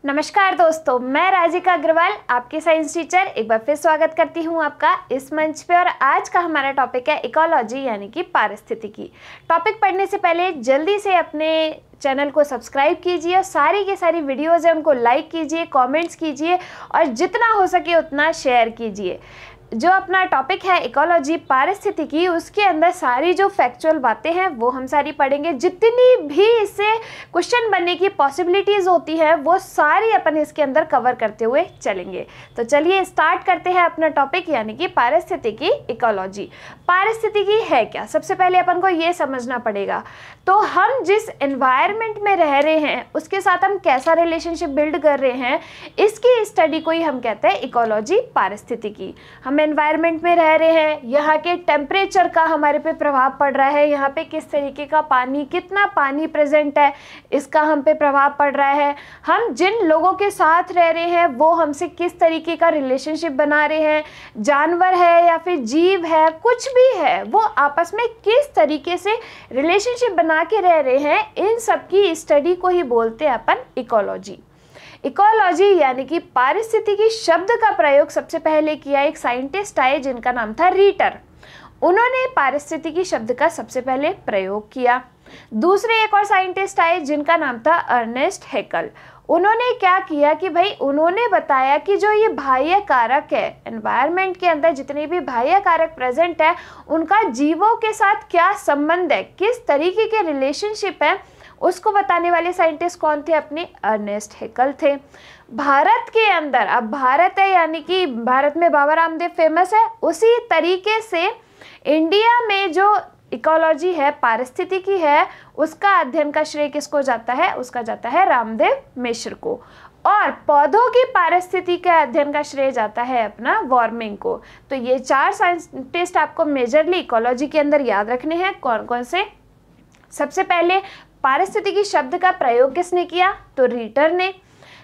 नमस्कार दोस्तों, मैं राजिका अग्रवाल आपकी साइंस टीचर एक बार फिर स्वागत करती हूं आपका इस मंच पे। और आज का हमारा टॉपिक है इकोलॉजी यानी कि पारिस्थितिकी। टॉपिक पढ़ने से पहले जल्दी से अपने चैनल को सब्सक्राइब कीजिए और सारी की सारी वीडियोज़ हैं उनको लाइक कीजिए, कमेंट्स कीजिए और जितना हो सके उतना शेयर कीजिए। जो अपना टॉपिक है इकोलॉजी पारिस्थितिकी, उसके अंदर सारी जो फैक्चुअल बातें हैं वो हम सारी पढ़ेंगे। जितनी भी इससे क्वेश्चन बनने की पॉसिबिलिटीज़ होती है वो सारी अपन इसके अंदर कवर करते हुए चलेंगे। तो चलिए स्टार्ट करते हैं अपना टॉपिक यानी कि पारिस्थितिकी इकोलॉजी। पारिस्थितिकी है क्या, सबसे पहले अपन को ये समझना पड़ेगा। तो हम जिस एनवायरनमेंट में रह रहे हैं उसके साथ हम कैसा रिलेशनशिप बिल्ड कर रहे हैं, इसकी स्टडी को ही हम कहते हैं इकोलॉजी पारिस्थितिकी। हम एनवायरनमेंट में रह रहे हैं, यहाँ के टेम्परेचर का हमारे पे प्रभाव पड़ रहा है, यहाँ पे किस तरीके का पानी, कितना पानी प्रेजेंट है, इसका हम पे प्रभाव पड़ रहा है। हम जिन लोगों के साथ रह रहे हैं वो हमसे किस तरीके का रिलेशनशिप बना रहे हैं, जानवर है या फिर जीव है, कुछ भी है, वो आपस में किस तरीके से रिलेशनशिप बना के रह रहे हैं, इन सब की स्टडी को ही बोलते हैं अपन इकोलॉजी। इकोलॉजी यानी कि पारिस्थितिकी शब्द का प्रयोग सबसे पहले किया एक साइंटिस्ट आए जिनका नाम था रीटर। उन्होंने पारिस्थितिकी शब्द का सबसे पहले प्रयोग किया। दूसरे एक और साइंटिस्ट आए जिनका नाम था अर्नेस्ट हैकल। उन्होंने क्या किया कि भाई उन्होंने बताया कि जो ये बाह्य कारक है, एनवायरनमेंट के अंदर जितने भी बाह्य कारक प्रेजेंट है उनका जीवों के साथ क्या संबंध है, किस तरीके के रिलेशनशिप है, उसको बताने वाले साइंटिस्ट कौन थे? अपने अर्नेस्ट हैकल थे। भारत के अंदर, अब भारत है यानी कि भारत में बाबा रामदेव फेमस है, उसी तरीके से इंडिया में जो इकोलॉजी है, पारिस्थितिकी है, उसका अध्ययन का श्रेय किसको जाता है? उसका जाता है रामदेव मिश्र को। और पौधों की पारिस्थितिकी के अध्ययन का श्रेय जाता है अपना वार्मिंग को। तो ये चार साइंटिस्ट आपको मेजरली इकोलॉजी के अंदर याद रखने हैं। कौन कौन से? सबसे पहले पारिस्थितिकी शब्द का प्रयोग किसने किया? तो रीटर ने।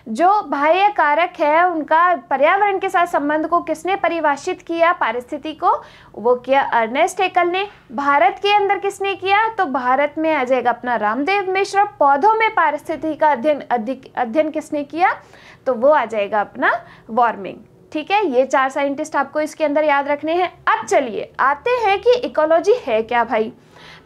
जो बाह्य कारक है उनका पर्यावरण के साथ संबंध को किसने परिभाषित किया पारिस्थितिकी को? वो किया अर्नेस्ट हैकल ने। भारत के अंदर किसने किया? तो भारत में आ जाएगा अपना रामदेव मिश्र। पौधों में पारिस्थितिकी का अध्ययन किसने किया? तो वो आ जाएगा अपना वार्मिंग। ठीक है, ये चार साइंटिस्ट आपको इसके अंदर याद रखने हैं। अब चलिए आते हैं कि इकोलॉजी है क्या भाई।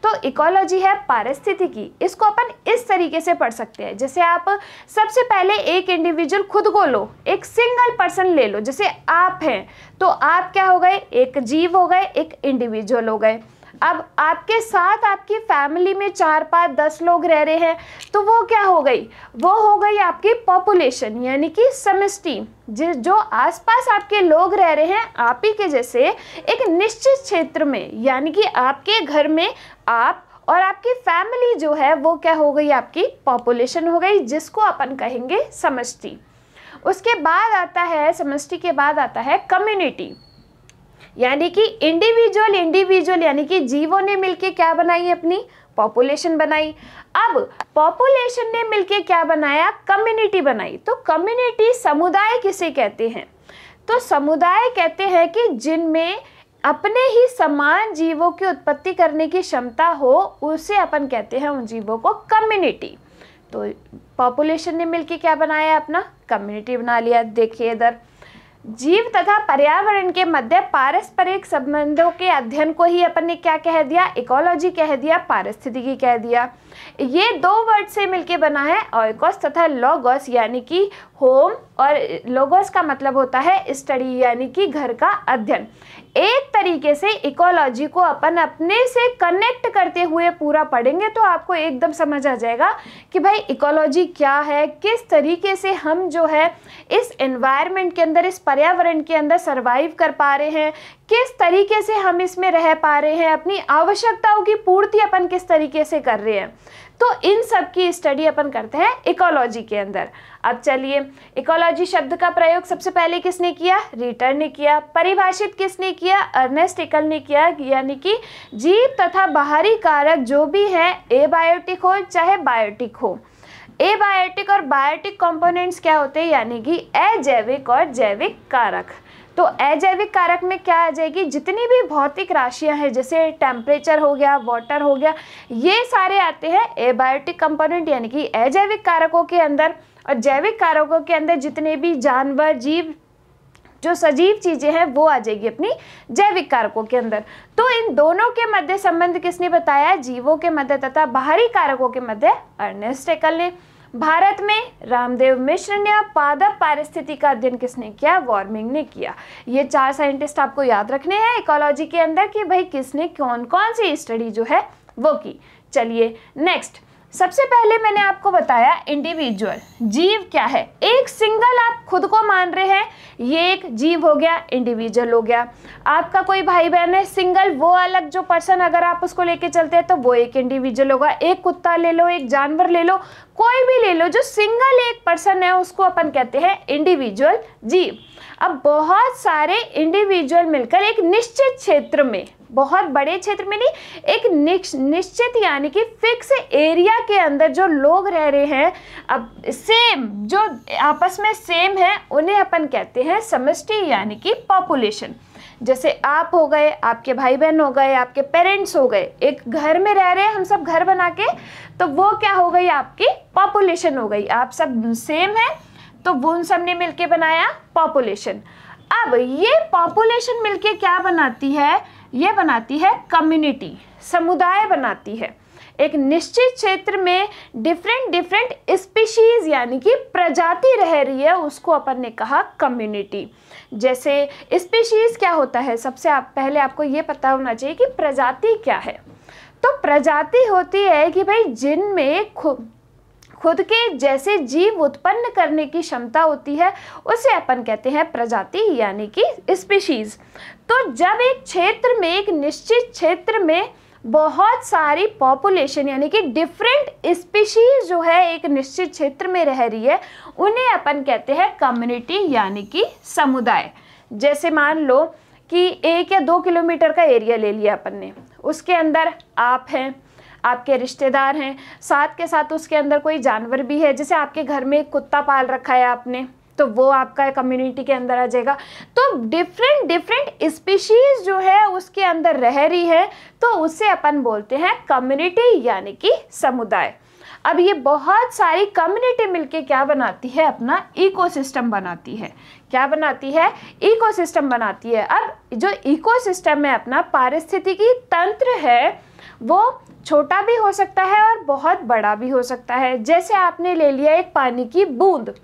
तो इकोलॉजी है पारिस्थितिकी। इसको अपन इस तरीके से पढ़ सकते हैं, जैसे आप सबसे पहले एक इंडिविजुअल खुद को लो, एक सिंगल पर्सन ले लो, जैसे आप हैं तो आप क्या हो गए? एक जीव हो गए, एक इंडिविजुअल हो गए। अब आपके साथ आपकी फैमिली में 4, 5, 10 लोग रह रहे हैं तो वो क्या हो गई? वो हो गई आपकी पॉपुलेशन यानी कि समष्टि। जो आसपास आपके लोग रह रहे हैं आप ही के जैसे एक निश्चित क्षेत्र में, यानी कि आपके घर में आप और आपकी फैमिली जो है वो क्या हो गई? आपकी पॉपुलेशन हो गई, जिसको अपन कहेंगे समष्टि। उसके बाद आता है, समष्टि के बाद आता है कम्युनिटी, यानी कि इंडिविजुअल यानी कि जीवों ने मिलके क्या बनाई? अपनी पॉपुलेशन बनाई। अब पॉपुलेशन ने मिलके क्या बनाया? कम्युनिटी बनाई। तो कम्युनिटी, समुदाय किसे कहते हैं? तो समुदाय कहते हैं कि जिनमें अपने ही समान जीवों की उत्पत्ति करने की क्षमता हो, उसे अपन कहते हैं उन जीवों को कम्युनिटी। तो पॉपुलेशन ने मिलके क्या बनाया? अपना कम्युनिटी बना लिया। देखिए इधर, जीव तथा पर्यावरण के मध्य पारस्परिक संबंधों के अध्ययन को ही अपन ने क्या कह दिया? इकोलॉजी कह दिया, पारिस्थितिकी कह दिया। ये दो वर्ड से मिलके बना है, ओइकोस तथा लोगोस, यानी कि होम, और लोगोस का मतलब होता है स्टडी यानी कि घर का अध्ययन। एक तरीके से इकोलॉजी को अपन अपने से कनेक्ट करते हुए पूरा पढ़ेंगे तो आपको एकदम समझ आ जाएगा कि भाई इकोलॉजी क्या है, किस तरीके से हम जो है इस एनवायरनमेंट के अंदर, इस पर्यावरण के अंदर सरवाइव कर पा रहे हैं, किस तरीके से हम इसमें रह पा रहे हैं, अपनी आवश्यकताओं की पूर्ति अपन किस तरीके से कर रहे हैं। तो इन सब की स्टडी अपन करते हैं इकोलॉजी के अंदर। अब चलिए, इकोलॉजी शब्द का प्रयोग सबसे पहले किसने किया? रीटर ने किया। परिभाषित किसने किया? अर्नेस्ट हैकल ने किया। यानी कि जीव तथा बाहरी कारक जो भी हैं, एबायोटिक हो चाहे बायोटिक हो। एबायोटिक और बायोटिक कंपोनेंट्स क्या होते हैं? यानी कि अजैविक और जैविक कारक। तो अजैविक कारक में क्या आ जाएगी, जितनी भी भौतिक राशियां हैं जैसे टेम्परेचर हो गया, वाटर हो गया, ये सारे आते हैं एबायोटिक कंपोनेंट यानी कि अजैविक कारकों के अंदर। और जैविक कारकों के अंदर जितने भी जानवर, जीव, जो सजीव चीजें हैं वो आ जाएगी अपनी जैविक कारकों के अंदर। तो इन दोनों के मध्य संबंध किसने बताया, जीवों के मध्य तथा बाहरी कारकों के मध्य अर्नेस्ट हैकल ने। भारत में रामदेव मिश्र ने, और पादप पारिस्थिति का अध्ययन किसने किया, वार्मिंग ने किया। ये 4 साइंटिस्ट आपको याद रखने हैं इकोलॉजी के अंदर कि भाई किसने कौन कौन सी स्टडी जो है वो की। चलिए नेक्स्ट, सबसे पहले मैंने आपको बताया इंडिविजुअल, जीव क्या है। एक सिंगल आप खुद को मान रहे हैं, ये एक जीव हो गया, इंडिविजुअल हो गया। आपका कोई भाई बहन है सिंगल, वो अलग जो पर्सन अगर आप उसको लेके चलते हैं तो वो एक इंडिविजुअल होगा। एक कुत्ता ले लो, एक जानवर ले लो, कोई भी ले लो, जो सिंगल एक पर्सन है उसको अपन कहते हैं इंडिविजुअल जीव। अब बहुत सारे इंडिविजुअल मिलकर एक निश्चित क्षेत्र में, बहुत बड़े क्षेत्र में नहीं, एक निश्चित यानी कि फिक्स एरिया के अंदर जो लोग रह रहे हैं, अब सेम जो आपस में सेम है उन्हें अपन कहते हैं समष्टि यानी कि पॉपुलेशन। जैसे आप हो गए, आपके भाई बहन हो गए, आपके पेरेंट्स हो गए, एक घर में रह रहे हैं हम सब घर बना के, तो वो क्या हो गई, आपकी पॉपुलेशन हो गई। आप सब सेम है तो वो उन सब ने मिलके बनाया पॉपुलेशन। अब ये पॉपुलेशन मिलके क्या बनाती है, ये बनाती है कम्युनिटी, समुदाय बनाती है। एक निश्चित क्षेत्र में डिफरेंट स्पीशीज यानी कि प्रजाति रह रही है, उसको अपन ने कहा कम्युनिटी। जैसे स्पीशीज क्या होता है, सबसे पहले आपको ये पता होना चाहिए कि प्रजाति क्या है। तो प्रजाति होती है कि भाई जिनमें खुद के जैसे जीव उत्पन्न करने की क्षमता होती है, उसे अपन कहते हैं प्रजाति यानी कि स्पीशीज। तो जब एक क्षेत्र में, एक निश्चित क्षेत्र में बहुत सारी पॉपुलेशन यानी कि डिफरेंट स्पीशीज जो है एक निश्चित क्षेत्र में रह रही है, उन्हें अपन कहते हैं कम्युनिटी यानी कि समुदाय। जैसे मान लो कि 1 या 2 किलोमीटर का एरिया ले लिया अपन ने, उसके अंदर आप हैं, आपके रिश्तेदार हैं, साथ के साथ उसके अंदर कोई जानवर भी है। जैसे आपके घर में एक कुत्ता पाल रखा है आपने, तो वो आपका कम्युनिटी के अंदर आ जाएगा। तो डिफरेंट स्पीशीज जो है उसके अंदर रह रही है, तो उसे अपन बोलते हैं कम्युनिटी यानी कि समुदाय। अब ये बहुत सारी कम्युनिटी मिलके क्या बनाती है, अपना इकोसिस्टम बनाती है। क्या बनाती है, इकोसिस्टम बनाती है। अब जो इकोसिस्टम है अपना पारिस्थितिकी तंत्र है, वो छोटा भी हो सकता है और बहुत बड़ा भी हो सकता है। जैसे आपने ले लिया एक पानी की बूंद,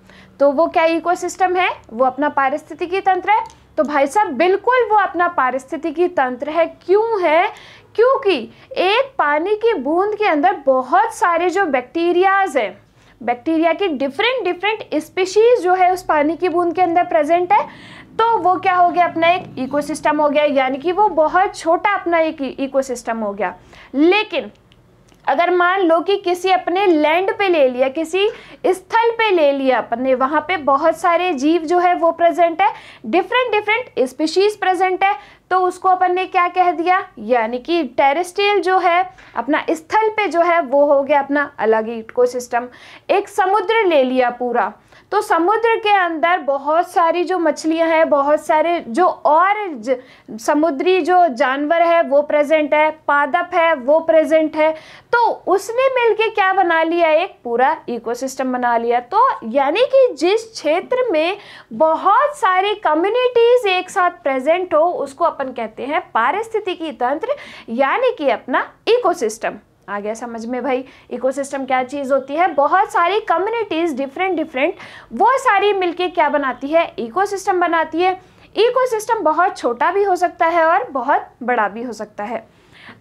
तो वो क्या इकोसिस्टम है, वो अपना पारिस्थितिकी तंत्र है। तो भाई साहब बिल्कुल वो अपना पारिस्थितिकी तंत्र है। क्यों है, क्योंकि एक पानी की बूंद के अंदर बहुत सारे जो बैक्टीरियाज हैं, बैक्टीरिया की डिफरेंट स्पीशीज जो है उस पानी की बूंद के अंदर प्रेजेंट है। तो वो क्या हो गया, अपना एक इकोसिस्टम हो गया, यानी कि वो बहुत छोटा अपना एक इकोसिस्टम हो गया। लेकिन अगर मान लो कि किसी अपने लैंड पे ले लिया, किसी स्थल पे ले लिया अपन ने, वहाँ पे बहुत सारे जीव जो है वो प्रेजेंट है, डिफरेंट स्पीशीज प्रेजेंट है, तो उसको अपन ने क्या कह दिया, यानी कि टेरेस्ट्रियल जो है अपना स्थल पे जो है वो हो गया अपना अलग इकोसिस्टम। एक समुद्र ले लिया पूरा, तो समुद्र के अंदर बहुत सारी जो मछलियां हैं, बहुत सारे जो और समुद्री जो जानवर है वो प्रेजेंट है, पादप है वो प्रेजेंट है, तो उसने मिलके क्या बना लिया, एक पूरा इकोसिस्टम बना लिया। तो यानी कि जिस क्षेत्र में बहुत सारी कम्युनिटीज एक साथ प्रेजेंट हो, उसको अपन कहते हैं पारिस्थितिकी तंत्र यानी कि अपना इकोसिस्टम। आ गया समझ में भाई, इकोसिस्टम क्या चीज़ होती है, बहुत सारी कम्युनिटीज डिफरेंट वो सारी मिलके क्या बनाती है, इकोसिस्टम बनाती है। इकोसिस्टम बहुत छोटा भी हो सकता है और बहुत बड़ा भी हो सकता है।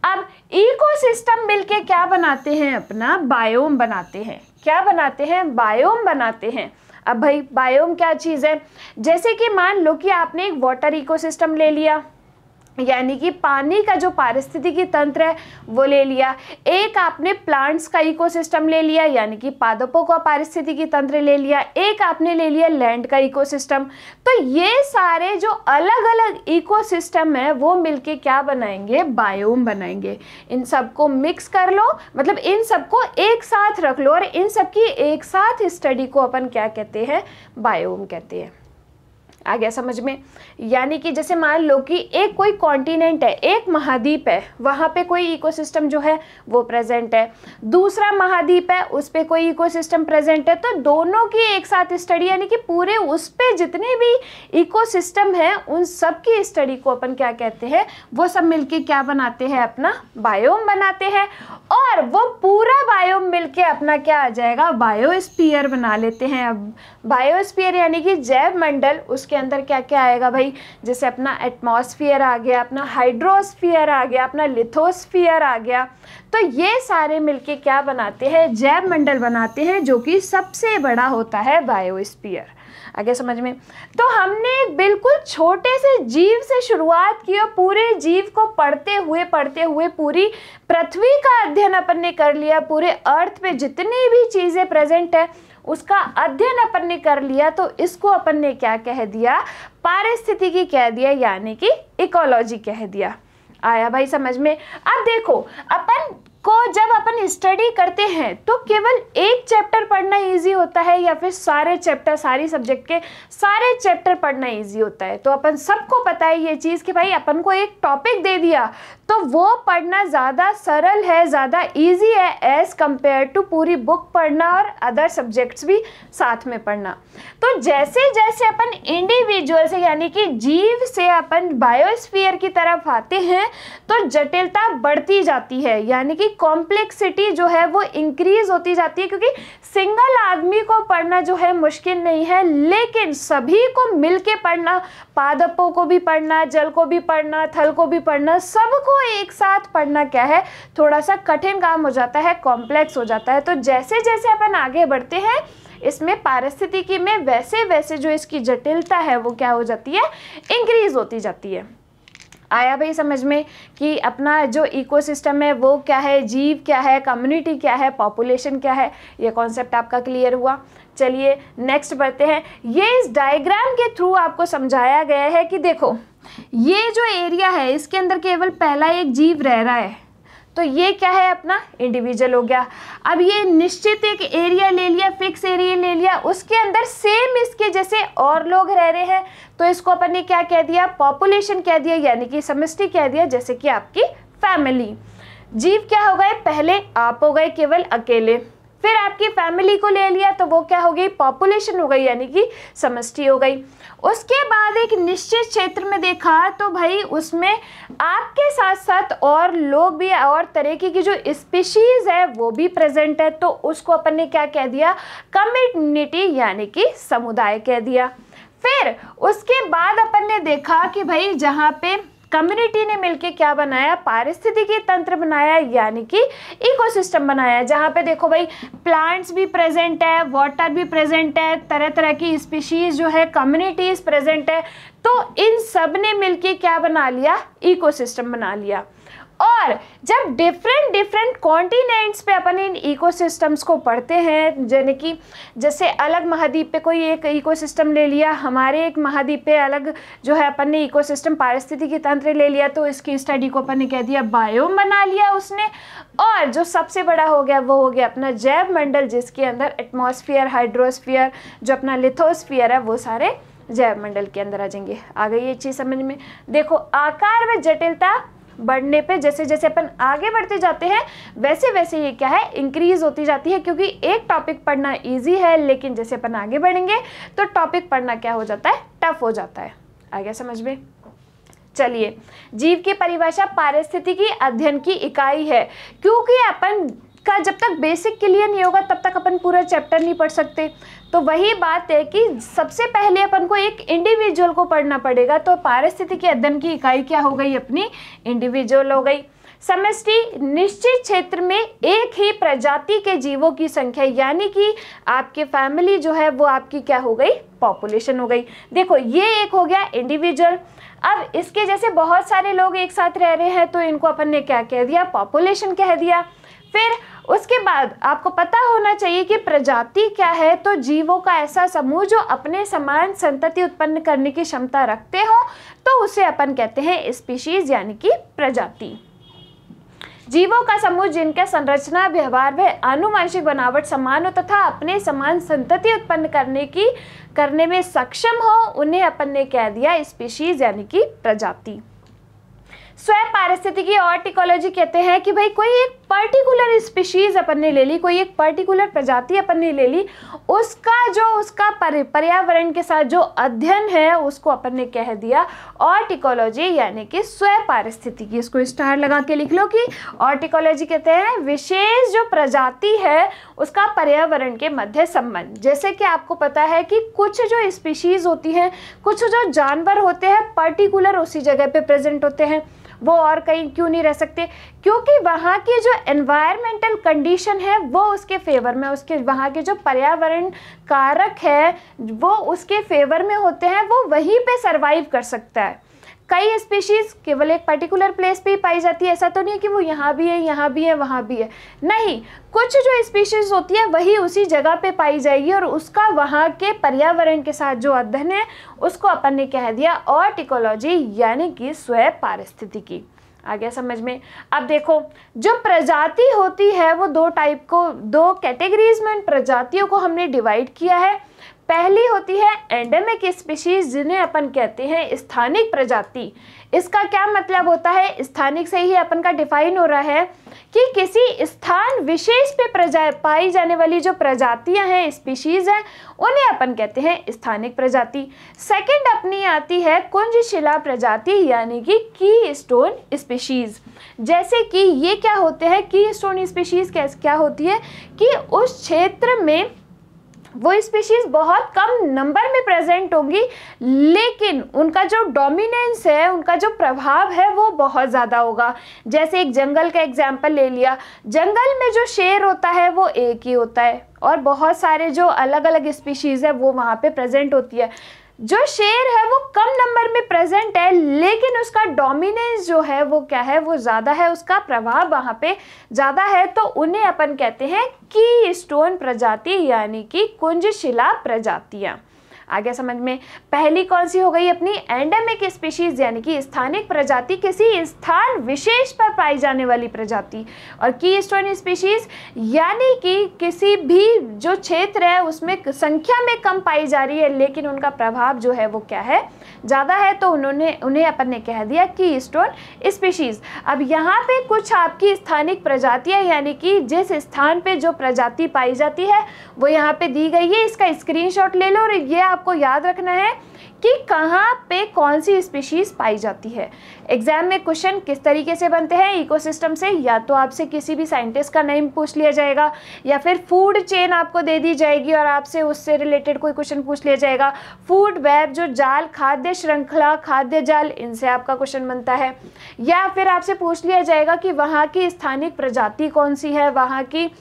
अब इकोसिस्टम मिलके क्या बनाते हैं, अपना बायोम बनाते हैं। क्या बनाते हैं, बायोम बनाते हैं। अब भाई बायोम क्या चीज़ है, जैसे कि मान लो कि आपने एक वाटर इकोसिस्टम ले लिया, यानी कि पानी का जो पारिस्थितिकी तंत्र है वो ले लिया। एक आपने प्लांट्स का इकोसिस्टम ले लिया, यानी कि पादपों का पारिस्थितिकी तंत्र ले लिया। एक आपने ले लिया लैंड का इकोसिस्टम। तो ये सारे जो अलग अलग इकोसिस्टम है वो मिलके क्या बनाएंगे, बायोम बनाएंगे। इन सबको मिक्स कर लो, मतलब इन सबको एक साथ रख लो, और इन सबकी एक साथ स्टडी को अपन क्या कहते हैं, बायोम कहते हैं। आ गया समझ में। यानी कि जैसे मान लो कि एक कोई कॉन्टिनेंट है, एक महाद्वीप है, वहाँ पे कोई इकोसिस्टम जो है वो प्रेजेंट है, दूसरा महाद्वीप है उस पे कोई इकोसिस्टम प्रेजेंट है, तो दोनों की एक साथ स्टडी, यानी कि पूरे उस पे जितने भी इकोसिस्टम है उन सब की स्टडी को अपन क्या कहते हैं, वो सब मिलके क्या बनाते हैं, अपना बायोम बनाते हैं। और वो पूरा बायोम मिलके अपना क्या आ जाएगा, बायोस्फीयर बना लेते हैं। अब बायोस्फीयर यानी कि जैव मंडल, उसके अंदर क्या क्या आएगा भाई, जैसे अपना एटमॉस्फेयर आ गया, अपना हाइड्रोस्फीयर आ गया, अपना लिथोस्फीयर आ गया। तो ये सारे मिलके क्या बनाते हैं, जैव मंडल बनाते हैं, जो कि सबसे बड़ा होता है बायोस्फीयर। आगे समझ में। तो हमने बिल्कुल छोटे से जीव से शुरुआत की और पूरे जीव को पढ़ते हुए पूरी पृथ्वी का अध्ययन अपन ने कर लिया, पूरे अर्थ पे जितनी भी चीज़ें प्रेजेंट है उसका अध्ययन अपन ने कर लिया। तो इसको अपन ने क्या कह दिया, पारिस्थितिकी कह दिया, यानी कि इकोलॉजी कह दिया। आया भाई समझ में। अब देखो अपन को जब अपन स्टडी करते हैं तो केवल एक चैप्टर पढ़ना इजी होता है या फिर सारे चैप्टर, सारी सब्जेक्ट के सारे चैप्टर पढ़ना इजी होता है। तो अपन सबको पता है ये चीज़ कि भाई अपन को एक टॉपिक दे दिया तो वो पढ़ना ज़्यादा सरल है, ज़्यादा इजी है एज़ कम्पेयर टू पूरी बुक पढ़ना और अदर सब्जेक्ट्स भी साथ में पढ़ना। तो जैसे जैसे अपन इंडिविजुअल से यानी कि जीव से अपन बायोस्फीयर की तरफ आते हैं तो जटिलता बढ़ती जाती है, यानी कि कॉम्प्लेक्सिटी जो है वो इंक्रीज होती जाती है, क्योंकि सिंगल आदमी को पढ़ना जो है मुश्किल नहीं है, लेकिन सभी को मिलके पढ़ना, पादपों को भी पढ़ना, जल को भी पढ़ना, थल को भी पढ़ना, सबको एक साथ पढ़ना क्या है, थोड़ा सा कठिन काम हो जाता है, कॉम्प्लेक्स हो जाता है। तो जैसे जैसे अपन आगे बढ़ते हैं इसमें पारिस्थितिकी में, वैसे वैसे जो इसकी जटिलता है वो क्या हो जाती है, इंक्रीज होती जाती है। आया भाई समझ में कि अपना जो इकोसिस्टम है वो क्या है, जीव क्या है, कम्युनिटी क्या है, पॉपुलेशन क्या है, ये कॉन्सेप्ट आपका क्लियर हुआ। चलिए नेक्स्ट बढ़ते हैं। ये इस डायग्राम के थ्रू आपको समझाया गया है कि देखो ये जो एरिया है इसके अंदर केवल पहला एक जीव रह रहा है, तो ये क्या है, अपना इंडिविजुअल हो गया। अब ये निश्चित एक एरिया ले लिया, फिक्स एरिया ले लिया, उसके अंदर सेम इसके जैसे और लोग रह रहे हैं, तो इसको अपन ने क्या कह दिया, पॉपुलेशन कह दिया, यानी कि समष्टि कह दिया, जैसे कि आपकी फैमिली। जीव क्या हो गए, पहले आप हो गए केवल अकेले, फिर आपकी फैमिली को ले लिया तो वो क्या हो गई, पॉपुलेशन हो गई, यानी कि समष्टि हो गई। उसके बाद एक निश्चित क्षेत्र में देखा तो भाई उसमें आपके साथ साथ और लोग भी, और तरह की जो स्पीशीज है वो भी प्रेजेंट है, तो उसको अपन ने क्या कह दिया, कम्युनिटी, यानी कि समुदाय कह दिया। फिर उसके बाद अपन ने देखा कि भाई जहाँ पे कम्युनिटी ने मिलके क्या बनाया, पारिस्थितिकी तंत्र बनाया, यानी कि इकोसिस्टम बनाया, जहाँ पे देखो भाई प्लांट्स भी प्रेजेंट है, वाटर भी प्रेजेंट है, तरह तरह की स्पीशीज जो है, कम्युनिटीज प्रेजेंट है, तो इन सब ने मिलके क्या बना लिया, इकोसिस्टम बना लिया। और जब डिफरेंट कॉन्टिनेंट्स पे अपन इन इकोसिस्टम्स को पढ़ते हैं, यानी कि जैसे अलग महाद्वीप पे कोई एक इकोसिस्टम ले लिया, हमारे एक महाद्वीप पे अलग जो है अपन ने इकोसिस्टम पारिस्थितिकी तंत्र ले लिया, तो इसकी स्टडी को अपन ने कह दिया बायोम बना लिया उसने। और जो सबसे बड़ा हो गया वो हो गया अपना जैव मंडल, जिसके अंदर एटमॉस्फेयर, हाइड्रोस्फीयर, जो अपना लिथोस्फीयर है, वो सारे जैव मंडल के अंदर आ जाएंगे। आ गई ये चीज़ समझ में। देखो आकार व जटिलता बढ़ने पे जैसे जैसे अपन आगे बढ़ते जाते हैं वैसे वैसे ये क्या है, इंक्रीज होती जाती है, क्योंकि एक टॉपिक पढ़ना इजी है, लेकिन जैसे अपन आगे बढ़ेंगे तो टॉपिक पढ़ना क्या हो जाता है, टफ हो जाता है। आ गया समझ में। चलिए, जीव की परिभाषा पारिस्थितिकी अध्ययन की इकाई है, क्योंकि अपन का जब तक बेसिक क्लियर नहीं होगा तब तक अपन पूरा चैप्टर नहीं पढ़ सकते। तो वही बात है कि सबसे पहले अपन को एक इंडिविजुअल को पढ़ना पड़ेगा, तो पारिस्थितिकी अध्ययन की इकाई क्या हो गई, अपनी इंडिविजुअल हो गई। समष्टि, निश्चित क्षेत्र में एक ही प्रजाति के जीवों की संख्या, यानी कि आपकी फैमिली जो है वो आपकी क्या हो गई, पॉपुलेशन हो गई। देखो ये एक हो गया इंडिविजुअल। अब इसके जैसे बहुत सारे लोग एक साथ रह रहे हैं तो इनको अपन ने क्या कह दिया, पॉपुलेशन कह दिया। फिर उसके बाद आपको पता होना चाहिए कि प्रजाति क्या है, तो जीवों का ऐसा समूह जो अपने समान संतति उत्पन्न करने की क्षमता रखते हो, तो उसे अपन कहते हैं स्पीशीज, यानी कि प्रजाति। जीवों का समूह जिनका संरचना, व्यवहार व आनुवंशिक बनावट समान हो तथा अपने समान संतति उत्पन्न करने में सक्षम हो, उन्हें अपन ने कह दिया स्पीशीज यानी कि प्रजाति। स्वयं पारिस्थितिकी और टिकोलॉजी कहते हैं कि भाई कोई एक पर्टिकुलर स्पीशीज अपन ने ले ली, कोई एक पर्टिकुलर प्रजाति अपन ने ले ली, उसका पर्यावरण के साथ जो अध्ययन है उसको अपन ने कह दिया ऑर्टिकोलॉजी यानी कि स्वयं पारिस्थितिकी। इसको स्टार लगा के लिख लो कि ऑर्टिकोलॉजी कहते हैं विशेष जो प्रजाति है उसका पर्यावरण के मध्य संबंध। जैसे कि आपको पता है कि कुछ जो स्पीशीज होती हैं, कुछ जो जानवर होते हैं पर्टिकुलर उसी जगह पे प्रेजेंट होते हैं, वो और कहीं क्यों नहीं रह सकते, क्योंकि वहाँ की जो एनवायरमेंटल कंडीशन है वो उसके फेवर में, उसके वहाँ के जो पर्यावरण कारक है वो उसके फेवर में होते हैं, वो वहीं पे सरवाइव कर सकता है। कई स्पीशीज केवल एक पर्टिकुलर प्लेस पे ही पाई जाती है, ऐसा तो नहीं है कि वो यहाँ भी है, यहाँ भी है, वहाँ भी है, नहीं, कुछ जो स्पीशीज होती है वही उसी जगह पे पाई जाएगी और उसका वहाँ के पर्यावरण के साथ जो अध्ययन है उसको अपन ने कह दिया ऑर्टिकोलॉजी यानी कि स्वयं पारिस्थितिकी। आ गया समझ में। अब देखो जो प्रजाति होती है वो दो कैटेगरीज में प्रजातियों को हमने डिवाइड किया है। पहली होती है एंडेमिक स्पीशीज जिन्हें अपन कहते हैं स्थानिक प्रजाति। इसका क्या मतलब होता है, स्थानिक से ही अपन का डिफाइन हो रहा है कि किसी स्थान विशेष पे पाई जाने वाली जो प्रजातियां हैं, स्पीशीज हैं, उन्हें अपन कहते हैं स्थानिक प्रजाति। सेकंड अपनी आती है कुंजशिला प्रजाति यानी कि की स्टोन स्पीशीज। जैसे कि ये क्या होते हैं, की स्टोन स्पीशीज क्या होती है कि उस क्षेत्र में वो स्पीशीज बहुत कम नंबर में प्रेजेंट होंगी, लेकिन उनका जो डोमिनेंस है, उनका जो प्रभाव है वो बहुत ज़्यादा होगा। जैसे एक जंगल का एग्जाम्पल ले लिया, जंगल में जो शेर होता है वो एक ही होता है और बहुत सारे जो अलग अलग स्पीशीज़ है वो वहाँ पे प्रेजेंट होती है। जो शेर है वो कम नंबर में प्रेजेंट है, लेकिन उसका डोमिनेंस जो है वो क्या है, वो ज़्यादा है, उसका प्रभाव वहाँ पे ज़्यादा है, तो उन्हें अपन कहते हैं की स्टोन प्रजाति यानी कि कुंजशिला प्रजातियाँ। आगे समझ में। पहली कौन सी हो गई अपनी एंडेमिक स्पीशीज यानी कि स्थानिक प्रजाति, किसी स्थान विशेष पर पाई जाने वाली प्रजाति, और की स्टोन स्पीशीज यानी कि किसी भी जो क्षेत्र है उसमें संख्या में कम पाई जा रही है लेकिन उनका प्रभाव जो है वो क्या है, ज़्यादा है, तो उन्हें अपन ने कह दिया की स्टोन स्पीशीज। अब यहाँ पे कुछ आपकी स्थानिक प्रजातियाँ यानी कि जिस स्थान पे जो प्रजाति पाई जाती है वो यहाँ पे दी गई है। इसका स्क्रीनशॉट ले लो और ये आपको याद रखना है कि कहाँ पे कौन सी स्पीशीज पाई जाती है। एग्जाम में क्वेश्चन किस तरीके से बनते हैं इकोसिस्टम से, या तो आपसे किसी भी साइंटिस्ट का नेम पूछ लिया जाएगा या फिर फूड चेन आपको दे दी जाएगी और आपसे उससे रिलेटेड कोई क्वेश्चन पूछ लिया जाएगा। फूड वेब जो जाल, खाद्य श्रृंखला, खाद्य जाल, इनसे आपका क्वेश्चन बनता है, या फिर आपसे पूछ लिया जाएगा कि वहाँ की स्थानिक प्रजाति कौन सी है, वहाँ की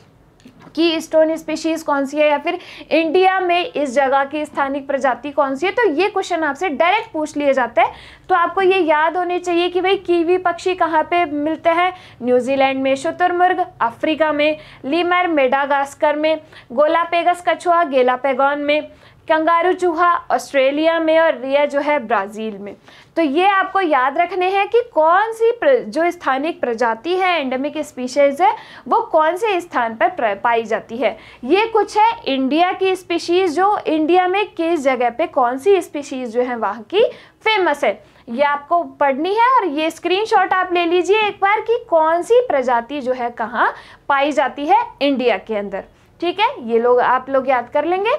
स्टोन स्पीशीज कौन सी है, या फिर इंडिया में इस जगह की स्थानिक प्रजाति कौन सी है। तो ये क्वेश्चन आपसे डायरेक्ट पूछ लिए जाते हैं। तो आपको ये याद होने चाहिए कि भाई कीवी पक्षी कहाँ पे मिलते हैं, न्यूजीलैंड में, शुतुरमुर्ग अफ्रीका में, लीमर मेडागास्कर में, गोलापेगस कछुआ गेलापेगोन में, कंगारू चूहा ऑस्ट्रेलिया में और रिया जो है ब्राज़ील में। तो ये आपको याद रखने हैं कि कौन सी जो स्थानिक प्रजाति है, एंडेमिक स्पीशीज है, वो कौन से स्थान पर पाई जाती है। ये कुछ है इंडिया की स्पीशीज, जो इंडिया में किस जगह पे कौन सी स्पीशीज जो है वहाँ की फेमस है, ये आपको पढ़नी है। और ये स्क्रीनशॉट आप ले लीजिए एक बार कि कौन सी प्रजाति जो है कहाँ पाई जाती है इंडिया के अंदर। ठीक है, ये आप लोग याद कर लेंगे।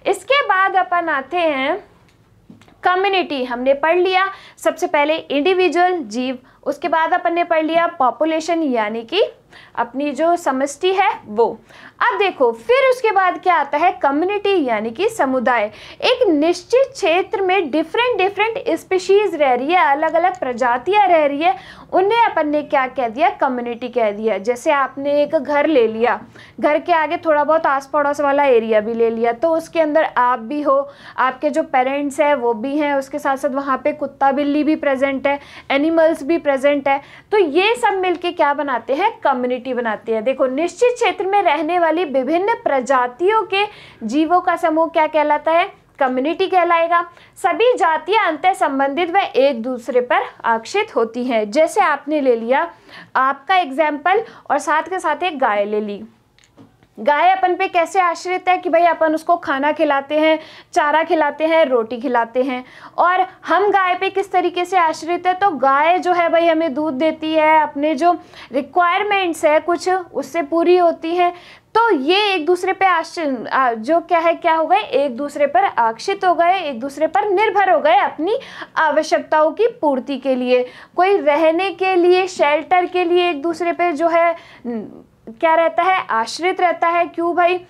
इसके बाद अपन आते हैं कम्युनिटी। हमने पढ़ लिया सबसे पहले इंडिविजुअल जीव, उसके बाद अपन ने पढ़ लिया पॉपुलेशन यानी कि अपनी जो समष्टि है वो। अब देखो फिर उसके बाद क्या आता है, कम्युनिटी यानी कि समुदाय। एक निश्चित क्षेत्र में डिफरेंट स्पीशीज रह रही है, अलग अलग प्रजातियां रह रही है, उन्हें अपन ने क्या कह दिया, कम्युनिटी कह दिया। जैसे आपने एक घर ले लिया, घर के आगे थोड़ा बहुत आस पड़ोस वाला एरिया भी ले लिया, तो उसके अंदर आप भी हो, आपके जो पेरेंट्स हैं वो भी हैं, उसके साथ साथ वहाँ पे कुत्ता बिल्ली भी प्रेजेंट है, एनिमल्स भी प्रेजेंट है, तो ये सब मिलके क्या बनाते हैं, कम्युनिटी बनाते हैं। देखो निश्चित क्षेत्र में रहने वाली विभिन्न प्रजातियों के जीवों का समूह क्या कहलाता है, कम्युनिटी कहलाएगा। सभी जातियां अंतर संबंधित व एक दूसरे पर आश्रित होती हैं। जैसे आपने ले लिया आपका एग्जाम्पल और साथ के साथ एक गाय ले ली। गाय अपन पे कैसे आश्रित है कि भाई अपन उसको खाना खिलाते हैं, चारा खिलाते हैं, रोटी खिलाते हैं। और हम गाय पे किस तरीके से आश्रित है, तो गाय जो है भाई हमें दूध देती है, अपने जो रिक्वायरमेंट्स है कुछ उससे पूरी होती है। तो ये एक दूसरे पे जो क्या हो गए, एक दूसरे पर आश्रित हो गए, एक दूसरे पर निर्भर हो गए अपनी आवश्यकताओं की पूर्ति के लिए। कोई रहने के लिए, शेल्टर के लिए एक दूसरे पे जो है क्या रहता है, आश्रित रहता है। क्यों भाई,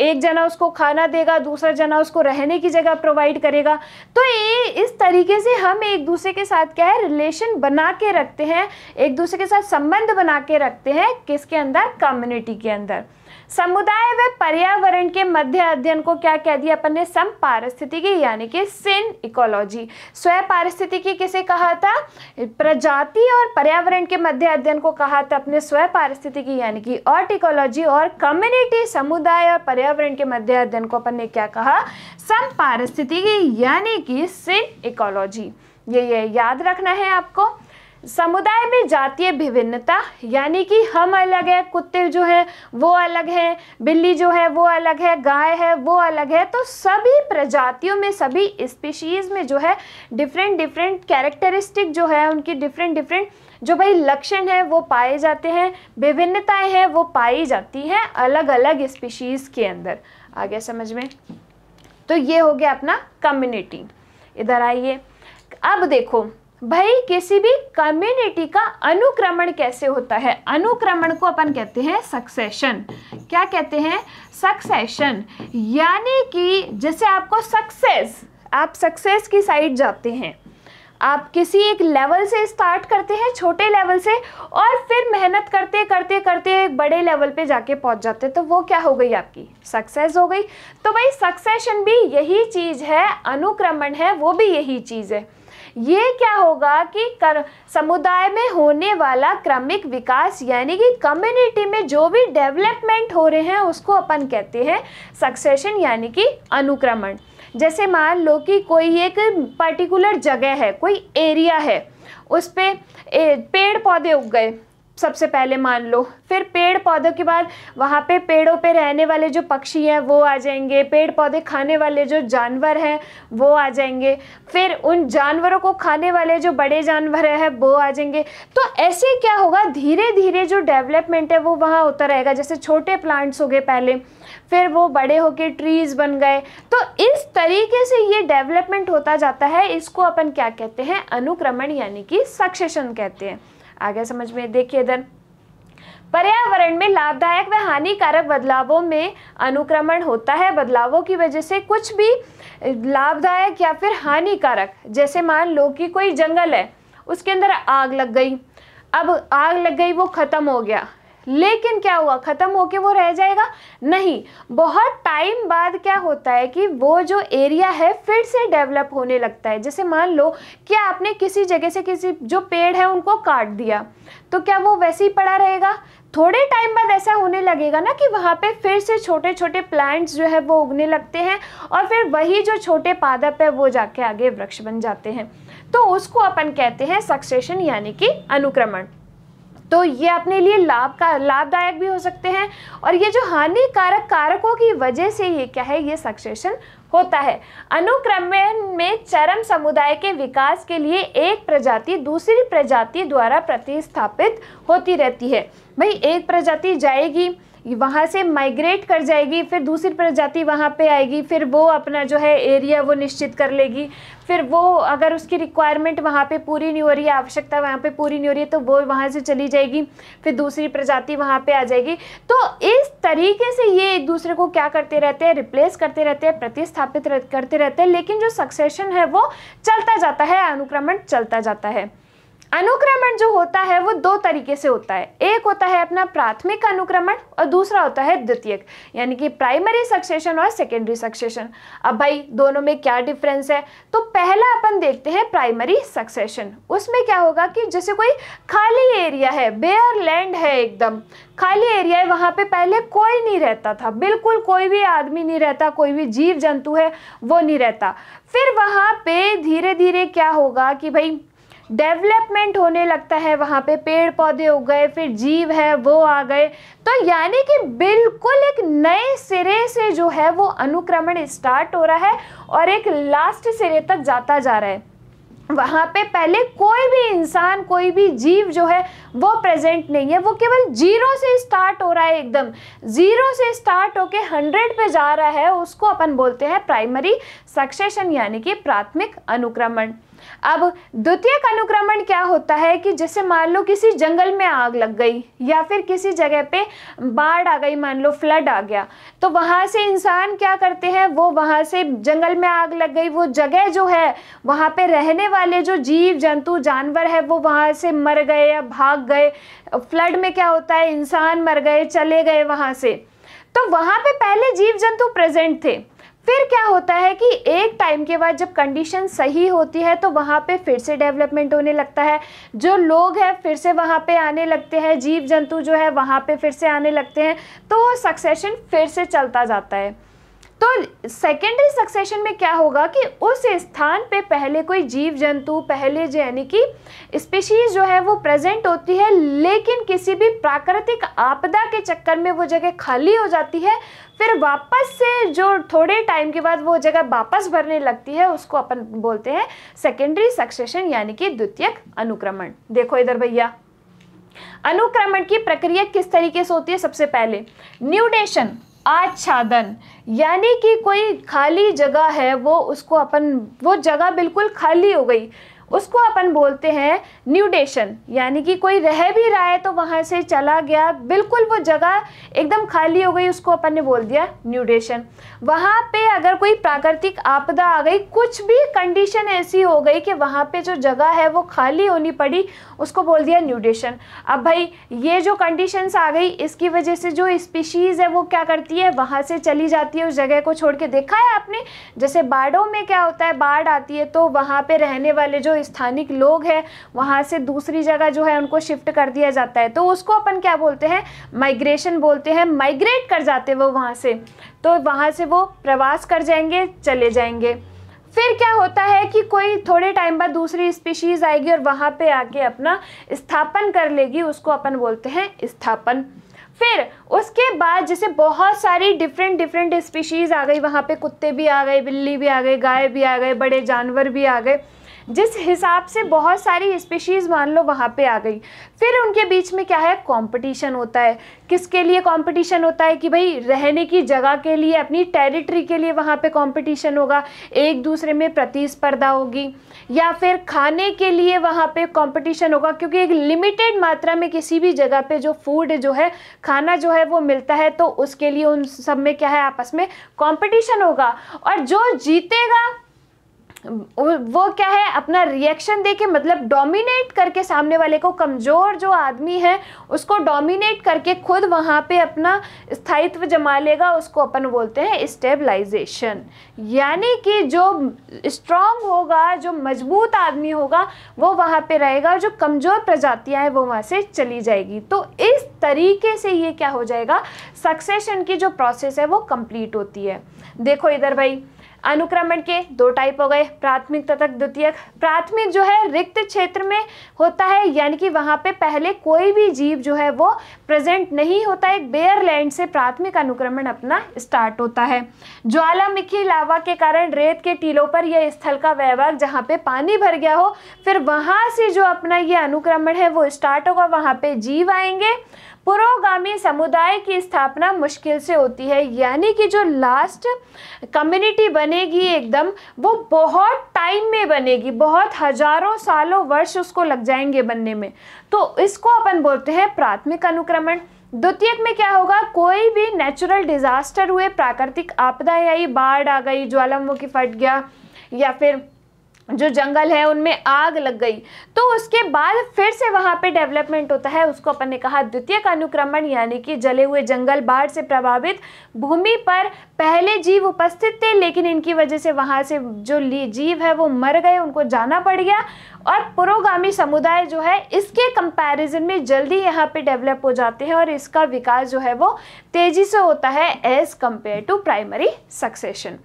एक जना उसको खाना देगा, दूसरा जना उसको रहने की जगह प्रोवाइड करेगा। तो ये इस तरीके से हम एक दूसरे के साथ क्या है, रिलेशन बना के रखते हैं, एक दूसरे के साथ संबंध बना के रखते हैं। किसके अंदर, कम्युनिटी के अंदर। समुदाय व पर्यावरण के मध्य अध्ययन को क्या कह दिया अपन ने, समपारिस्थितिकी यानी कि सिन इकोलॉजी। स्व पारिस्थितिकी किसे कहा था, प्रजाति और पर्यावरण के मध्य अध्ययन को कहा था अपने स्व पारिस्थितिकी यानी कि ऑट इकोलॉजी। और कम्युनिटी, समुदाय और पर्यावरण के मध्य अध्ययन को अपन ने क्या कहा, समपारिस्थितिकी यानी कि सिन इकोलॉजी। ये याद रखना है आपको। समुदाय में जातीय विभिन्नता यानी कि हम अलग है, कुत्ते जो है वो अलग है, बिल्ली जो है वो अलग है, गाय है वो अलग है। तो सभी प्रजातियों में, सभी स्पीशीज में जो है डिफरेंट कैरेक्टरिस्टिक जो है उनकी डिफरेंट जो भाई लक्षण है वो पाए जाते हैं, विभिन्नताएं हैं वो पाई जाती हैं अलग अलग स्पीशीज के अंदर। आगे समझ में। तो ये हो गया अपना कम्युनिटी। इधर आइए, अब देखो भाई किसी भी कम्युनिटी का अनुक्रमण कैसे होता है। अनुक्रमण को अपन कहते हैं सक्सेशन। क्या कहते हैं, सक्सेशन। यानी कि जैसे आपको आप सक्सेस की साइड जाते हैं, आप किसी एक लेवल से स्टार्ट करते हैं, छोटे लेवल से, और फिर मेहनत करते करते करते एक बड़े लेवल पे जाके पहुंच जाते हैं, तो वो क्या हो गई, आपकी सक्सेस हो गई। तो भाई सक्सेशन भी यही चीज है, अनुक्रमण है वो भी यही चीज है। ये क्या होगा कि समुदाय में होने वाला क्रमिक विकास यानी कि कम्युनिटी में जो भी डेवलपमेंट हो रहे हैं उसको अपन कहते हैं सक्सेशन यानी कि अनुक्रमण। जैसे मान लो कि कोई एक पर्टिकुलर जगह है, कोई एरिया है, उस पे पेड़ पौधे उग गए सबसे पहले मान लो, फिर पेड़ पौधों के बाद वहाँ पे पेड़ों पे रहने वाले जो पक्षी हैं वो आ जाएंगे, पेड़ पौधे खाने वाले जो जानवर हैं वो आ जाएंगे, फिर उन जानवरों को खाने वाले जो बड़े जानवर हैं वो आ जाएंगे। तो ऐसे क्या होगा, धीरे धीरे जो डेवलपमेंट है वो वहाँ होता रहेगा। जैसे छोटे प्लांट्स हो गए पहले, फिर वो बड़े होके ट्रीज बन गए। तो इस तरीके से ये डेवलपमेंट होता जाता है। इसको अपन क्या कहते हैं, अनुक्रमण यानी कि सक्सेशन कहते हैं। आगे समझ में देखिए इधर, पर्यावरण में लाभदायक व हानिकारक बदलावों में अनुक्रमण होता है। बदलावों की वजह से कुछ भी लाभदायक या फिर हानिकारक, जैसे मान लो कि कोई जंगल है उसके अंदर आग लग गई, अब आग लग गई वो खत्म हो गया, लेकिन क्या हुआ, खत्म होके वो रह जाएगा नहीं, बहुत टाइम बाद क्या होता है कि वो जो एरिया है फिर से डेवलप होने लगता है। जैसे मान लो कि आपने किसी जगह से किसी जो पेड़ है उनको काट दिया, तो क्या वो वैसे ही पड़ा रहेगा, थोड़े टाइम बाद ऐसा होने लगेगा ना कि वहाँ पे फिर से छोटे छोटे प्लांट्स जो है वो उगने लगते हैं, और फिर वही जो छोटे पादप है वो जाके आगे वृक्ष बन जाते हैं। तो उसको अपन कहते हैं सक्सेशन यानी कि अनुक्रमण। तो ये अपने लिए लाभदायक भी हो सकते हैं, और ये जो हानिकारक कारकों की वजह से ये क्या है, ये सक्सेशन होता है। अनुक्रमण में चरम समुदाय के विकास के लिए एक प्रजाति दूसरी प्रजाति द्वारा प्रतिस्थापित होती रहती है। भाई एक प्रजाति जाएगी, वहाँ से माइग्रेट कर जाएगी, फिर दूसरी प्रजाति वहाँ पे आएगी, फिर वो अपना जो है एरिया वो निश्चित कर लेगी, फिर वो अगर उसकी रिक्वायरमेंट वहाँ पे पूरी नहीं हो रही है, आवश्यकता वहाँ पे पूरी नहीं हो रही है, तो वो वहाँ से चली जाएगी, फिर दूसरी प्रजाति वहाँ पे आ जाएगी। तो इस तरीके से ये एक दूसरे को क्या करते रहते हैं, रिप्लेस करते रहते हैं, प्रतिस्थापित करते रहते हैं, लेकिन जो सक्सेशन है वो चलता जाता है, अनुक्रमण चलता जाता है। अनुक्रमण जो होता है वो दो तरीके से होता है, एक होता है अपना प्राथमिक अनुक्रमण और दूसरा होता है द्वितीयक, यानी कि प्राइमरी सक्सेशन और सेकेंडरी सक्सेशन। अब भाई दोनों में क्या डिफरेंस है, तो पहला अपन देखते हैं प्राइमरी सक्सेशन। उसमें क्या होगा कि जैसे कोई खाली एरिया है, बेयर लैंड है, एकदम खाली एरिया है, वहाँ पे पहले कोई नहीं रहता था, बिल्कुल कोई भी आदमी नहीं रहता, कोई भी जीव जंतु है वो नहीं रहता। फिर वहाँ पे धीरे धीरे क्या होगा कि भाई डेवलपमेंट होने लगता है, वहाँ पे पेड़ पौधे उग गए, फिर जीव है वो आ गए, तो यानी कि बिल्कुल एक नए सिरे से जो है वो अनुक्रमण स्टार्ट हो रहा है और एक लास्ट सिरे तक जाता जा रहा है। वहाँ पे पहले कोई भी इंसान, कोई भी जीव जो है वो प्रेजेंट नहीं है, वो केवल जीरो से स्टार्ट हो रहा है, एकदम जीरो से स्टार्ट होके 100 पे जा रहा है, उसको अपन बोलते हैं प्राइमरी सक्सेशन यानी कि प्राथमिक अनुक्रमण। अब द्वितीयक अनुक्रमण क्या होता है कि जैसे मान लो किसी जंगल में आग लग गई या फिर किसी जगह पे बाढ़ आ गई, मान लो फ्लड आ गया, तो वहाँ से इंसान क्या करते हैं, वो वहाँ से जंगल में आग लग गई, वो जगह जो है वहाँ पे रहने वाले जो जीव जंतु जानवर है वो वहाँ से मर गए या भाग गए। फ्लड में क्या होता है, इंसान मर गए, चले गए वहाँ से, तो वहाँ पे पहले जीव जंतु प्रेजेंट थे। फिर क्या होता है कि एक टाइम के बाद जब कंडीशन सही होती है तो वहाँ पे फिर से डेवलपमेंट होने लगता है, जो लोग हैं फिर से वहाँ पे आने लगते हैं, जीव जंतु जो है वहाँ पे फिर से आने लगते हैं, तो सक्सेशन फिर से चलता जाता है। तो सेकेंडरी सक्सेशन में क्या होगा कि उस स्थान पे पहले कोई जीव जंतु, पहले जो यानी कि स्पीशीज जो है वो प्रेजेंट होती है, लेकिन किसी भी प्राकृतिक आपदा के चक्कर में वो जगह खाली हो जाती है, फिर वापस से जो थोड़े टाइम के बाद वो जगह वापस भरने लगती है, उसको अपन बोलते हैं सेकेंडरी सक्सेशन यानी कि द्वितीयक अनुक्रमण। देखो इधर भैया, अनुक्रमण की प्रक्रिया किस तरीके से होती है। सबसे पहले न्यूडेशन, आच्छादन, यानी कि कोई खाली जगह है वो उसको अपन, वो जगह बिल्कुल खाली हो गई, उसको अपन बोलते हैं न्यूडेशन, यानी कि कोई रह भी रहा है तो वहाँ से चला गया, बिल्कुल वो जगह एकदम खाली हो गई, उसको अपन ने बोल दिया न्यूडेशन। वहाँ पे अगर कोई प्राकृतिक आपदा आ गई, कुछ भी कंडीशन ऐसी हो गई कि वहाँ पे जो जगह है वो खाली होनी पड़ी, उसको बोल दिया न्यूडेशन। अब भाई ये जो कंडीशंस आ गई, इसकी वजह से जो स्पीशीज़ है वो क्या करती है, वहाँ से चली जाती है, उस जगह को छोड़ के। देखा है आपने, जैसे बाढ़ों में क्या होता है, बाढ़ आती है तो वहाँ पे रहने वाले जो स्थानिक लोग हैं वहाँ से दूसरी जगह जो है उनको शिफ्ट कर दिया जाता है, तो उसको अपन क्या बोलते हैं, माइग्रेशन बोलते हैं। माइग्रेट कर जाते वो वहाँ से, तो वहाँ से वो प्रवास कर जाएंगे, चले जाएंगे। फिर क्या होता है कि कोई थोड़े टाइम बाद दूसरी स्पीशीज आएगी और वहाँ पे आके अपना स्थापन कर लेगी, उसको अपन बोलते हैं स्थापन। फिर उसके बाद जैसे बहुत सारी डिफरेंट स्पीशीज आ गई, वहाँ पे कुत्ते भी आ गए, बिल्ली भी आ गए, गाय भी आ गए, बड़े जानवर भी आ गए, जिस हिसाब से बहुत सारी स्पीशीज़ मान लो वहाँ पे आ गई। फिर उनके बीच में क्या है, कंपटीशन होता है। किसके लिए कंपटीशन होता है कि भाई रहने की जगह के लिए, अपनी टेरिटरी के लिए वहाँ पे कंपटीशन होगा, एक दूसरे में प्रतिस्पर्धा होगी, या फिर खाने के लिए वहाँ पे कंपटीशन होगा, क्योंकि एक लिमिटेड मात्रा में किसी भी जगह पे जो फूड जो है, खाना जो है वो मिलता है, तो उसके लिए उन सब में क्या है, आपस में कंपटीशन होगा। और जो जीतेगा वो क्या है, अपना रिएक्शन देके, मतलब डोमिनेट करके सामने वाले को, कमज़ोर जो आदमी है उसको डोमिनेट करके खुद वहाँ पे अपना स्थायित्व जमा लेगा, उसको अपन बोलते हैं स्टेबलाइजेशन। यानी कि जो स्ट्रांग होगा, जो मजबूत आदमी होगा वो वहाँ पे रहेगा, और जो कमज़ोर प्रजातियाँ हैं वो वहाँ से चली जाएगी। तो इस तरीके से ये क्या हो जाएगा, सक्सेशन की जो प्रोसेस है वो कंप्लीट होती है। देखो इधर भाई, अनुक्रमण के दो टाइप हो गए, प्राथमिक तथा द्वितीयक। प्राथमिक जो है रिक्त क्षेत्र में होता है, यानी कि वहाँ पे पहले कोई भी जीव जो है वो प्रेजेंट नहीं होता, एक बेयर लैंड से प्राथमिक अनुक्रमण अपना स्टार्ट होता है। ज्वालामुखी लावा के कारण रेत के टीलों पर यह स्थल का वैभाग जहाँ पे पानी भर गया हो, फिर वहाँ से जो अपना ये अनुक्रमण है वो स्टार्ट होगा, वहाँ पे जीव आएंगे। पुरोगामी समुदाय की स्थापना मुश्किल से होती है, यानी कि जो लास्ट कम्युनिटी बनेगी एकदम, वो बहुत टाइम में बनेगी, बहुत हजारों सालों वर्ष उसको लग जाएंगे बनने में, तो इसको अपन बोलते हैं प्राथमिक अनुक्रमण। द्वितीयक में क्या होगा, कोई भी नेचुरल डिजास्टर हुए, प्राकृतिक आपदा आई, बाढ़ आ गई, ज्वालामुखी फट गया, या फिर जो जंगल है उनमें आग लग गई, तो उसके बाद फिर से वहाँ पे डेवलपमेंट होता है, उसको अपन ने कहा द्वितीयक अनुक्रमण, यानी कि जले हुए जंगल, बाढ़ से प्रभावित भूमि पर पहले जीव उपस्थित थे, लेकिन इनकी वजह से वहाँ से जो जीव है वो मर गए, उनको जाना पड़ गया, और पुरोगामी समुदाय जो है इसके कंपैरिजन में जल्दी यहाँ पे डेवलप हो जाते हैं और इसका विकास जो है वो तेजी से होता है as compare to primary succession.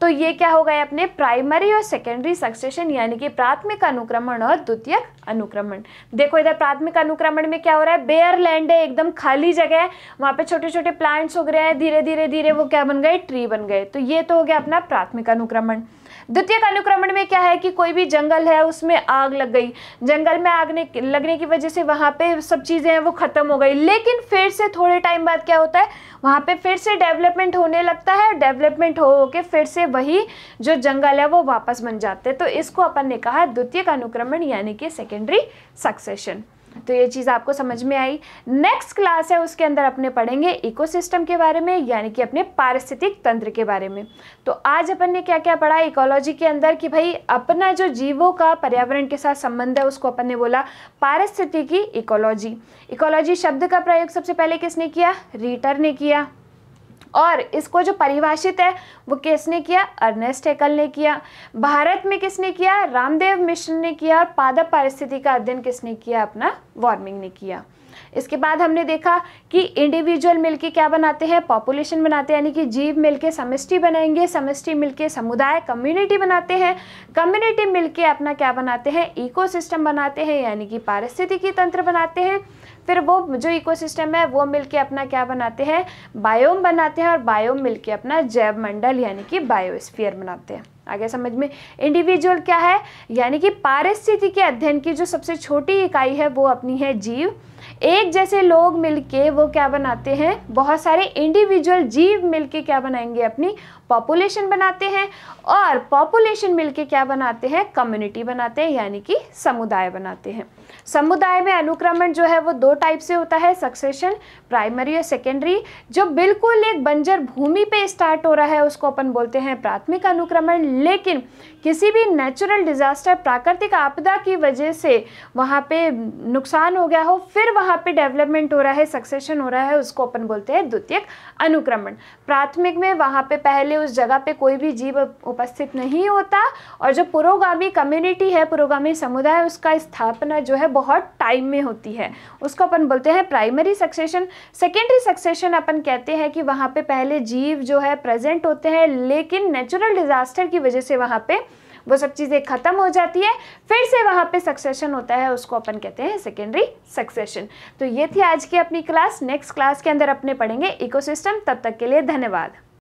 तो ये क्या हो गए अपने प्राइमरी और सेकेंडरी सक्सेशन, यानी कि प्राथमिक अनुक्रमण और द्वितीयक अनुक्रमण। देखो इधर प्राथमिक अनुक्रमण में क्या हो रहा है, बेयर लैंड है, एकदम खाली जगह है, वहाँ पे छोटे छोटे प्लांट्स उग रहे हैं, धीरे धीरे धीरे वो क्या बन गए, ट्री बन गए। तो ये तो हो गया अपना प्राथमिक अनुक्रमण। द्वितीयक अनुक्रमण में क्या है कि कोई भी जंगल है उसमें आग लग गई, जंगल में आग लगने की वजह से वहाँ पे सब चीज़ें हैं वो ख़त्म हो गई, लेकिन फिर से थोड़े टाइम बाद क्या होता है, वहाँ पे फिर से डेवलपमेंट होने लगता है, डेवलपमेंट हो के फिर से वही जो जंगल है वो वापस बन जाते हैं। तो इसको अपन ने कहा द्वितीयक अनुक्रमण, यानी कि सेकेंडरी सक्सेशन। तो ये चीज़ आपको समझ में आई। नेक्स्ट क्लास है उसके अंदर अपने पढ़ेंगे इकोसिस्टम के बारे में, यानी कि अपने पारिस्थितिक तंत्र के बारे में। तो आज अपन ने क्या क्या पढ़ा इकोलॉजी के अंदर कि भाई अपना जो जीवों का पर्यावरण के साथ संबंध है उसको अपन ने बोला पारिस्थितिकी इकोलॉजी। इकोलॉजी शब्द का प्रयोग सबसे पहले किसने किया, रीटर ने किया, और इसको जो परिभाषित है वो किसने किया, अर्नेस्ट हैकल ने किया। भारत में किसने किया, रामदेव मिश्र ने किया, और पादप पारिस्थितिकी का अध्ययन किसने किया, अपना वार्मिंग ने किया। इसके बाद हमने देखा कि इंडिविजुअल मिलके क्या बनाते हैं, पॉपुलेशन बनाते हैं, यानी कि जीव मिलके समष्टि बनाएंगे, समष्टि मिलके समुदाय कम्युनिटी बनाते हैं, कम्युनिटी मिलके अपना क्या बनाते हैं, इकोसिस्टम बनाते हैं, यानी कि पारिस्थितिकी तंत्र बनाते हैं। फिर वो जो इकोसिस्टम है वो मिलके अपना क्या बनाते हैं, बायोम बनाते हैं, और बायोम मिलके अपना जैव मंडल यानी कि बायोस्फीयर बनाते हैं। आगे समझ में। इंडिविजुअल क्या है, यानी कि पारिस्थितिकी अध्ययन की जो सबसे छोटी इकाई है वो अपनी है जीव। एक जैसे लोग मिलके वो क्या बनाते हैं, बहुत सारे इंडिविजुअल जीव मिलके क्या बनाएंगे, अपनी पॉपुलेशन बनाते हैं, और पॉपुलेशन मिलके क्या बनाते हैं, कम्युनिटी बनाते हैं, यानी कि समुदाय बनाते हैं। समुदाय में अनुक्रमण जो है वो दो टाइप से होता है, सक्सेशन प्राइमरी और सेकेंडरी। जो बिल्कुल एक बंजर भूमि पे स्टार्ट हो रहा है उसको अपन बोलते हैं प्राथमिक अनुक्रमण, लेकिन किसी भी नेचुरल डिजास्टर, प्राकृतिक आपदा की वजह से वहाँ पे नुकसान हो गया हो, फिर वहाँ पे डेवलपमेंट हो रहा है, सक्सेशन हो रहा है, उसको अपन बोलते हैं द्वितीयक अनुक्रमण। प्राथमिक में वहाँ पे पहले उस जगह पे कोई भी जीव उपस्थित नहीं होता, और जो पुरोगामी कम्युनिटी है, पुरोगामी समुदाय, उसका स्थापना जो है बहुत टाइम में होती है, उसको अपन बोलते हैं प्राइमरी सक्सेशन। सेकेंडरी सक्सेशन अपन कहते हैं कि वहाँ पे पहले जीव जो है प्रेजेंट होते हैं, लेकिन नेचुरल डिजास्टर की वजह से वहाँ पे वो सब चीज़ें खत्म हो जाती है, फिर से वहाँ पे सक्सेशन होता है, उसको अपन कहते हैं सेकेंडरी सक्सेशन। तो ये थी आज की अपनी क्लास। नेक्स्ट क्लास के अंदर अपने पढ़ेंगे इकोसिस्टम। तब तक के लिए धन्यवाद।